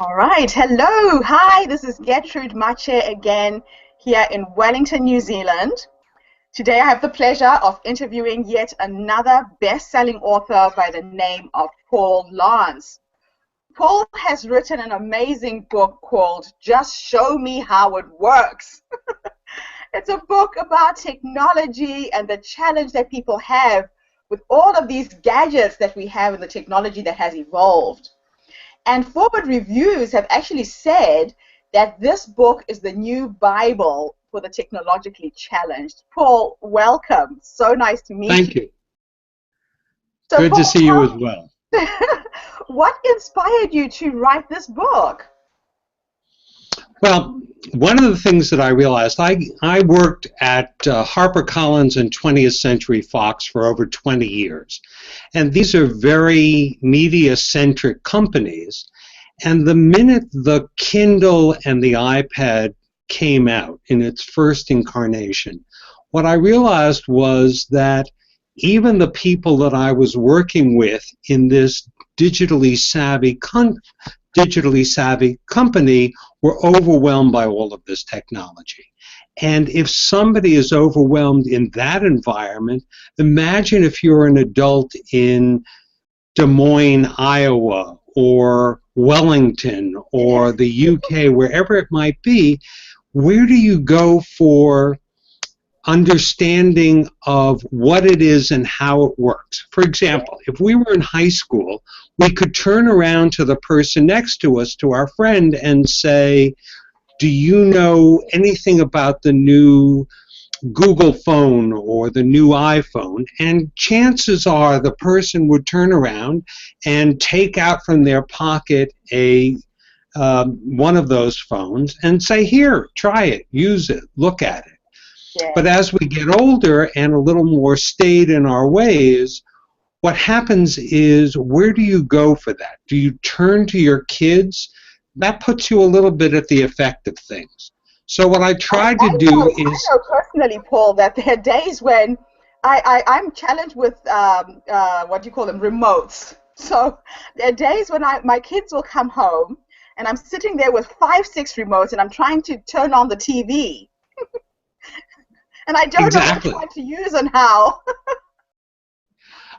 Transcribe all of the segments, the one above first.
All right. Hello. Hi, this is Gertrude Mache again here in Wellington, New Zealand. Today I have the pleasure of interviewing yet another best-selling author by the name of Paul Lawrence. Paul has written an amazing book called Just Show Me How It Works. It's a book about technology and the challenge that people have with all of these gadgets that we have and the technology that has evolved. And Forward Reviews have actually said that this book is the new Bible for the technologically challenged. Paul, welcome. So nice to meet you. Thank you. So Good Paul, to see you as well. what inspired you to write this book? Well, one of the things that I realized, I worked at HarperCollins and 20th Century Fox for over 20 years. And these are very media-centric companies. And the minute the Kindle and the iPad came out in its first incarnation, what I realized was that even the people that I was working with in this digitally savvy company were overwhelmed by all of this technology. And if somebody is overwhelmed in that environment, imagine if you're an adult in Des Moines, Iowa, or Wellington, or the UK, wherever it might be. Where do you go for understanding of what it is and how it works? For example, if we were in high school, we could turn around to the person next to us, to our friend, and say, do you know anything about the new Google phone or the new iPhone? And chances are the person would turn around and take out from their pocket one of those phones and say, here, try it, use it, look at it. Yeah. But as we get older and a little more staid in our ways, what happens is, where do you go for that? Do you turn to your kids? That puts you a little bit at the effect of things. So what I try to do is... I know personally, Paul, that there are days when I'm challenged with, what do you call them, remotes. So there are days when my kids will come home and I'm sitting there with 5, 6 remotes and I'm trying to turn on the TV. And I don't know which one to use and how.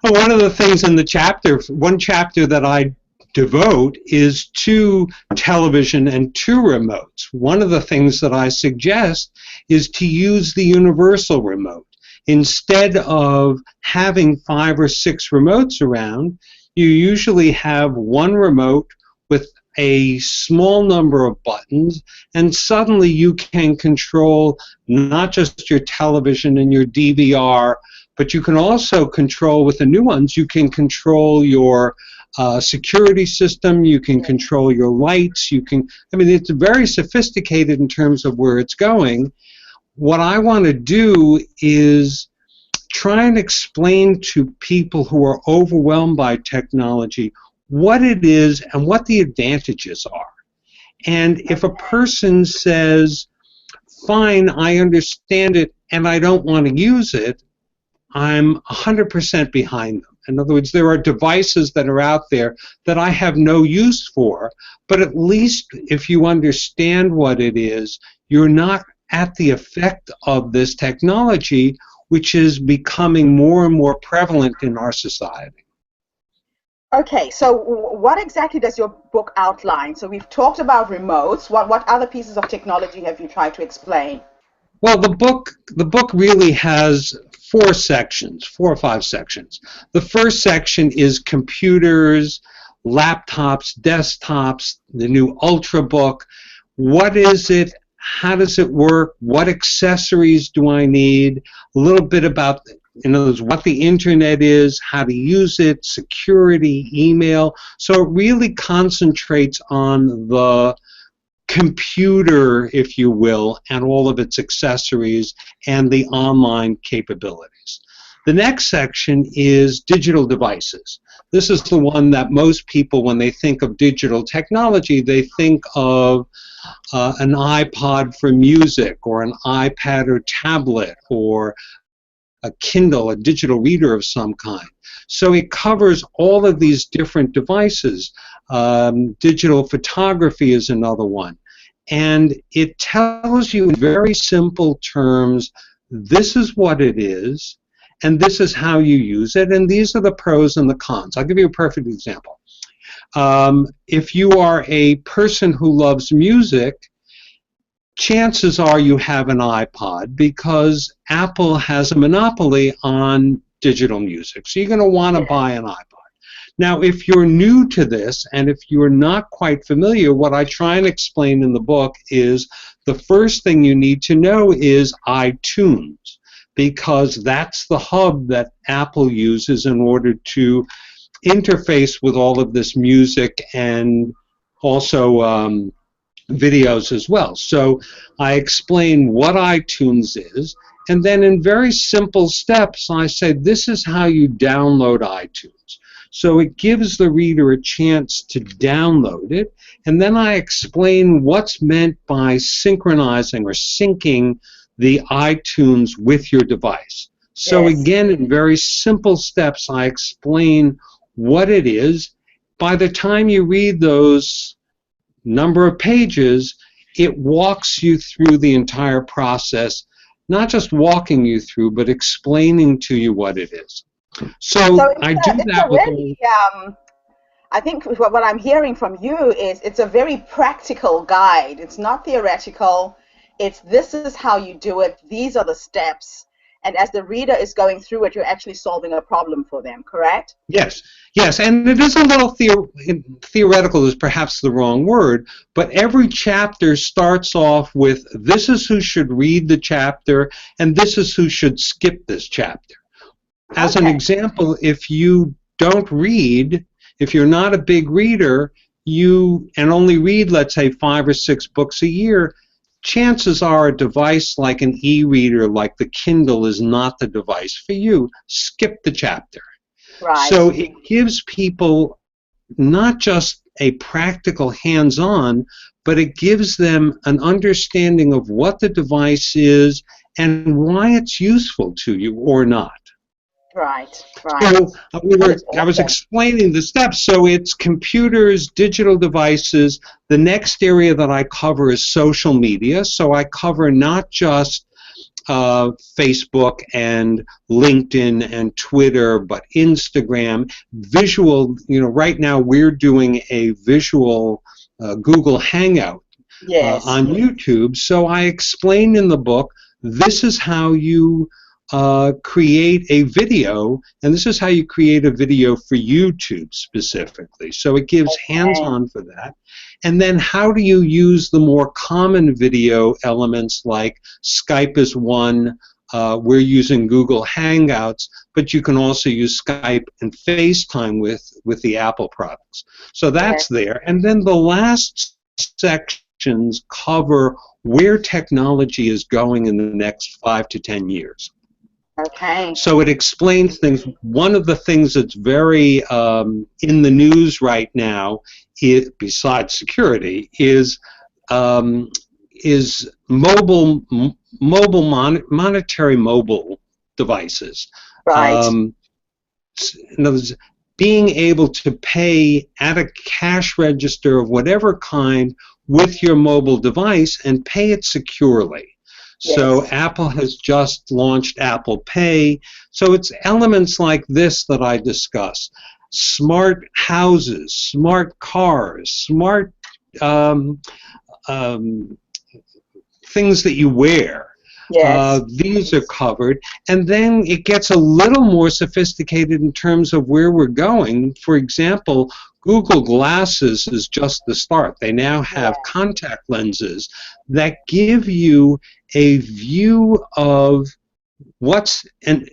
Well, one of the things in the chapter, one chapter that I devote is to television and to remotes. One of the things that I suggest is to use the universal remote. Instead of having 5 or 6 remotes around, you usually have one remote with a small number of buttons, and suddenly you can control not just your television and your DVR, but you can also control, with the new ones, you can control your security system, you can control your lights, it's very sophisticated in terms of where it's going. What I want to do is try and explain to people who are overwhelmed by technology what it is and what the advantages are. And if a person says, fine, I understand it and I don't want to use it, I'm 100% behind them. In other words, there are devices that are out there that I have no use for, but at least if you understand what it is, you're not at the effect of this technology, which is becoming more and more prevalent in our society. Okay, so what exactly does your book outline? So we've talked about remotes. What other pieces of technology have you tried to explain? Well, the book really has 4 sections, 4 or 5 sections. The first section is computers, laptops, desktops, the new Ultrabook. What is it? How does it work? What accessories do I need? A little bit about, in other words, what the internet is, how to use it, security, email. So it really concentrates on the computer, if you will, and all of its accessories and the online capabilities. The next section is digital devices. This is the one that most people, when they think of digital technology, they think of an iPod for music, or an iPad or tablet, or a Kindle, a digital reader of some kind. So it covers all of these different devices. Digital photography is another one. And it tells you in very simple terms, this is what it is, and this is how you use it, and these are the pros and the cons. I'll give you a perfect example. If you are a person who loves music, chances are you have an iPod because Apple has a monopoly on digital music. So you're going to want to buy an iPod. Now, if you're new to this and if you're not quite familiar, what I try and explain in the book is the first thing you need to know is iTunes, because that's the hub that Apple uses in order to interface with all of this music and also videos as well. So I explain what iTunes is, and then in very simple steps I say this is how you download iTunes. So it gives the reader a chance to download it, and then I explain what's meant by synchronizing or syncing the iTunes with your device. So again, in very simple steps I explain what it is. By the time you read those number of pages, it walks you through the entire process, not just walking you through, but explaining to you what it is. So I do that with really, I think what I'm hearing from you is it's a very practical guide. It's not theoretical. It's this is how you do it. These are the steps. And as the reader is going through it, you're actually solving a problem for them, correct? Yes, yes, and it is a little theoretical is perhaps the wrong word, but every chapter starts off with this is who should read the chapter and this is who should skip this chapter. As an example, if you don't read, if you're not a big reader, and only read, let's say, 5 or 6 books a year, chances are a device like an e-reader, like the Kindle, is not the device for you. Skip the chapter. Right. So it gives people not just a practical hands-on, but it gives them an understanding of what the device is and why it's useful to you or not. Right, right. So I was explaining the steps. So it's computers, digital devices. The next area that I cover is social media. So I cover not just Facebook and LinkedIn and Twitter, but Instagram, visual. Right now we're doing a visual Google Hangout on YouTube. So I explain in the book, this is how you create a video, and this is how you create a video for YouTube specifically. So it gives hands-on for that. And then how do you use the more common video elements like Skype is one, we're using Google Hangouts, but you can also use Skype and FaceTime with the Apple products. So that's there. And then the last sections cover where technology is going in the next 5 to 10 years. Okay. So it explains things. One of the things that's very in the news right now, besides security, is monetary mobile devices. Right. In other words, being able to pay at a cash register of whatever kind with your mobile device and pay it securely. So Apple has just launched Apple Pay. So it's elements like this that I discuss. Smart houses, smart cars, smart things that you wear. These are covered. And then it gets a little more sophisticated in terms of where we're going. For example, Google Glasses is just the start. They now have contact lenses that give you a view of what's an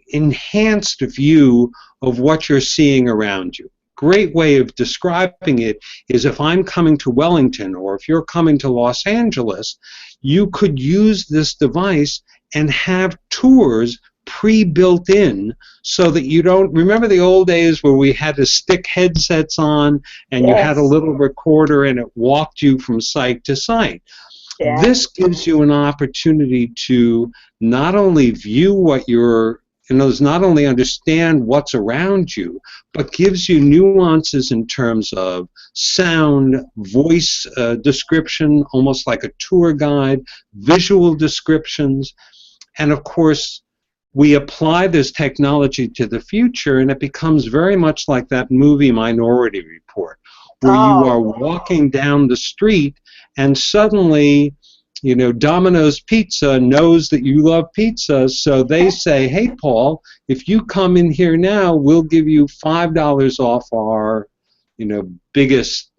enhanced view of what you're seeing around you. Great way of describing it is if I'm coming to Wellington or if you're coming to Los Angeles, you could use this device and have tours pre-built in so that you don't remember the old days where we had to stick headsets on and you had a little recorder and it walked you from site to site. Yeah. This gives you an opportunity to not only view what you're, not only understand what's around you, but gives you nuances in terms of sound, voice description, almost like a tour guide, visual descriptions, and of course, we apply this technology to the future, and it becomes very much like that movie Minority Report, where you are Oh, walking down the street and suddenly, Domino's Pizza knows that you love pizza, so they say, hey, Paul, if you come in here now, we'll give you $5 off our, biggest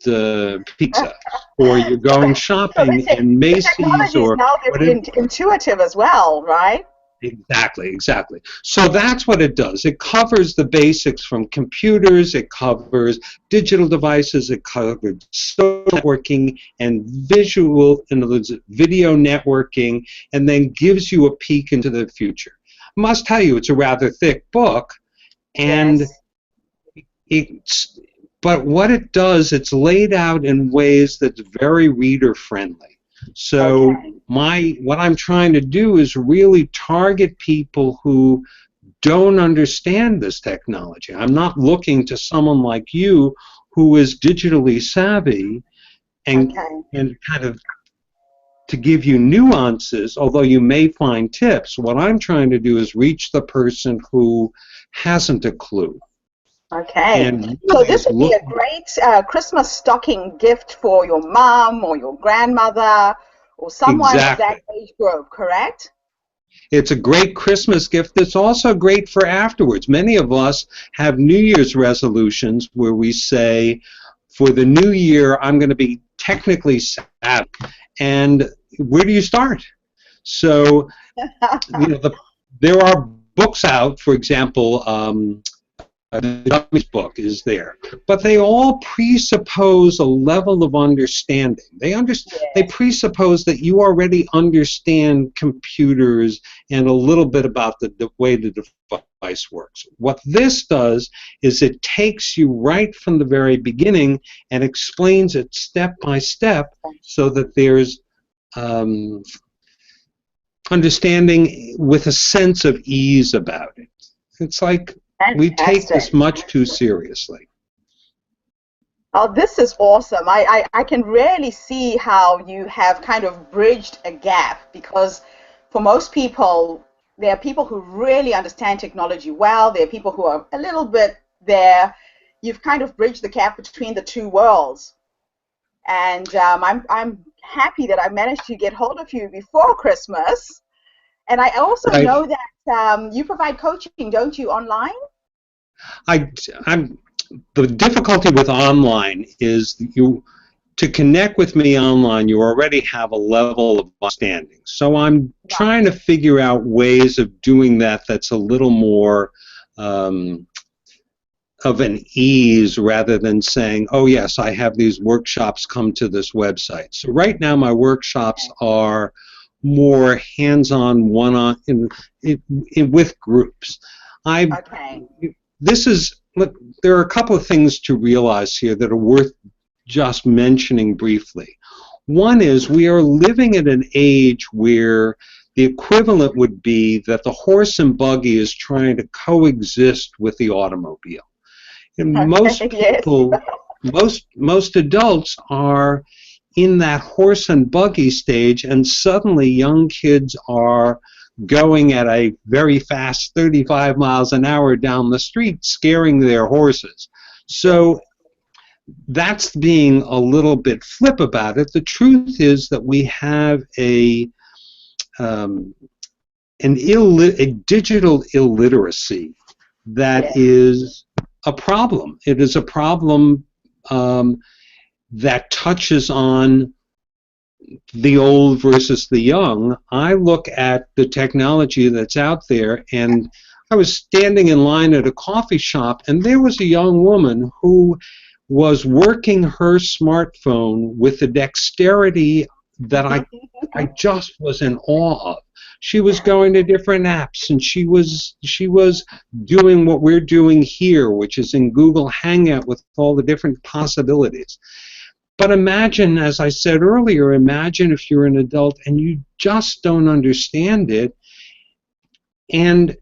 pizza. Or you're going so shopping in the Macy's technology is or now whatever. very intuitive as well, right? Exactly, exactly. So that's what it does. It covers the basics from computers, it covers digital devices, it covers social networking and visual, in other words, video networking, and then gives you a peek into the future. I must tell you, it's a rather thick book, and Yes. it's, but what it does, it's laid out in ways that's very reader friendly. So Okay. what I'm trying to do is really target people who don't understand this technology. I'm not looking to someone like you who is digitally savvy and Okay. kind of to give you nuances, although you may find tips. What I'm trying to do is reach the person who hasn't a clue Okay. and So really this is would be a looking. great Christmas stocking gift for your mom or your grandmother or someone of that Exactly. age group, correct? It's a great Christmas gift that's also great for afterwards. Many of us have New Year's resolutions where we say, for the new year, I'm going to be technically savvy. And where do you start? So, there are books out, for example, the Dummy's book is there, but they all presuppose a level of understanding. They Yes. presuppose that you already understand computers and a little bit about the way the device works. What this does is it takes you right from the very beginning and explains it step by step so that there's um, understanding with a sense of ease about it. It's like we take Fantastic. this much too seriously. Oh, this is awesome. I can really see how you have kind of bridged a gap because for most people, there are people who really understand technology well. There are people who are a little bit there. You've kind of bridged the gap between the two worlds. And I'm happy that I managed to get hold of you before Christmas. And I also Right. know that you provide coaching, don't you, online? I, I'm the difficulty with online is to connect with me online. You already have a level of understanding. So I'm trying to figure out ways of doing that that's a little more of an ease rather than saying, oh yes, I have these workshops, come to this website. So right now my workshops are more hands-on, one-on, with groups. Okay. Look, there are a couple of things to realize here that are worth just mentioning briefly. One is we are living in an age where the equivalent would be that the horse and buggy is trying to coexist with the automobile. And most Okay. Yes. people, most adults are in that horse and buggy stage, and suddenly young kids are going at a very fast 35 miles an hour down the street, scaring their horses. So that's being a little bit flip about it. The truth is that we have um, a digital illiteracy that Yes. is a problem. It is a problem that touches on the old versus the young. I look at the technology that's out there, and I was standing in line at a coffee shop, and there was a young woman who was working her smartphone with a dexterity that I just was in awe of. She was going to different apps, and she was doing what we're doing here, which is in Google Hangout with all the different possibilities. But imagine, as I said earlier, imagine if you're an adult and you just don't understand it, and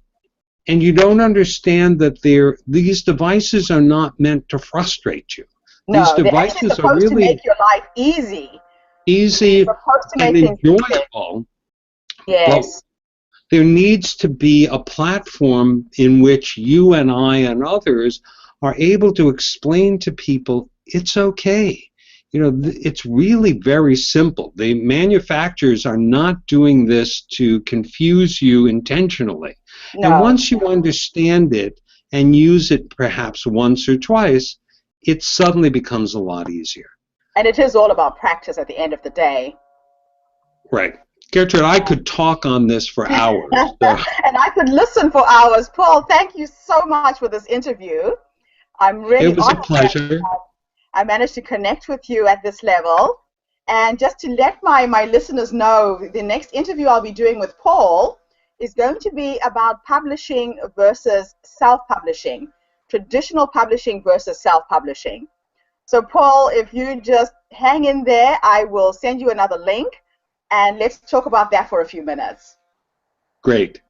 you don't understand that these devices are not meant to frustrate you. These No, they're actually devices are supposed to really make your life easy. easy They're supposed to make and things easier. enjoyable, but Yes. there needs to be a platform in which you and I and others are able to explain to people it's okay. You know, it's really very simple. The manufacturers are not doing this to confuse you intentionally. And No. once you understand it and use it perhaps once or twice, it suddenly becomes a lot easier. And it is all about practice at the end of the day. Right. Gertrude, I could talk on this for hours. So. And I could listen for hours. Paul, thank you so much for this interview. I'm really It was a honored pleasure. that I managed to connect with you at this level. And just to let my listeners know, the next interview I'll be doing with Paul is going to be about publishing versus self-publishing, traditional publishing versus self-publishing. So Paul, if you just hang in there, I will send you another link, and let's talk about that for a few minutes. Great.